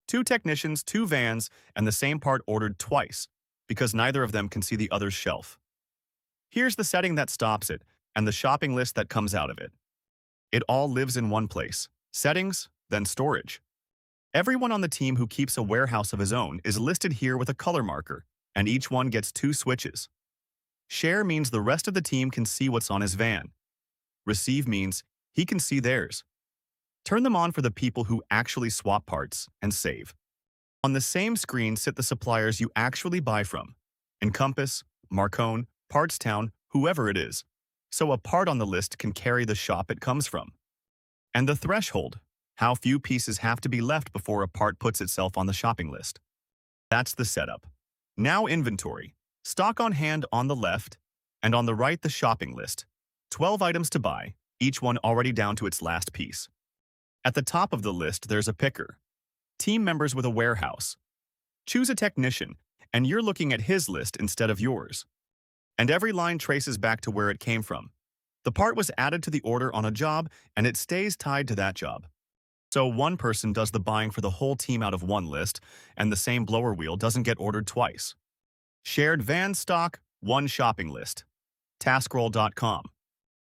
Two technicians, two vans, and the same part ordered twice, because neither of them can see the other's shelf. Here's the setting that stops it, and the shopping list that comes out of it. It all lives in one place. Settings, then storage. Everyone on the team who keeps a warehouse of his own is listed here with a color marker, and each one gets two switches. Share means the rest of the team can see what's on his van. Receive means he can see theirs. Turn them on for the people who actually swap parts and save. On the same screen sit the suppliers you actually buy from. Encompass, Marcone, Partstown, whoever it is. So a part on the list can carry the shop it comes from. And the threshold, how few pieces have to be left before a part puts itself on the shopping list. That's the setup. Now inventory. Stock on hand on the left, and on the right the shopping list. 12 items to buy, each one already down to its last piece. At the top of the list there's a picker. Team members with a warehouse. Choose a technician, and you're looking at his list instead of yours. And every line traces back to where it came from. The part was added to the order on a job, and it stays tied to that job. So one person does the buying for the whole team out of one list, and the same blower wheel doesn't get ordered twice. Shared van stock, one shopping list. Taskrol.com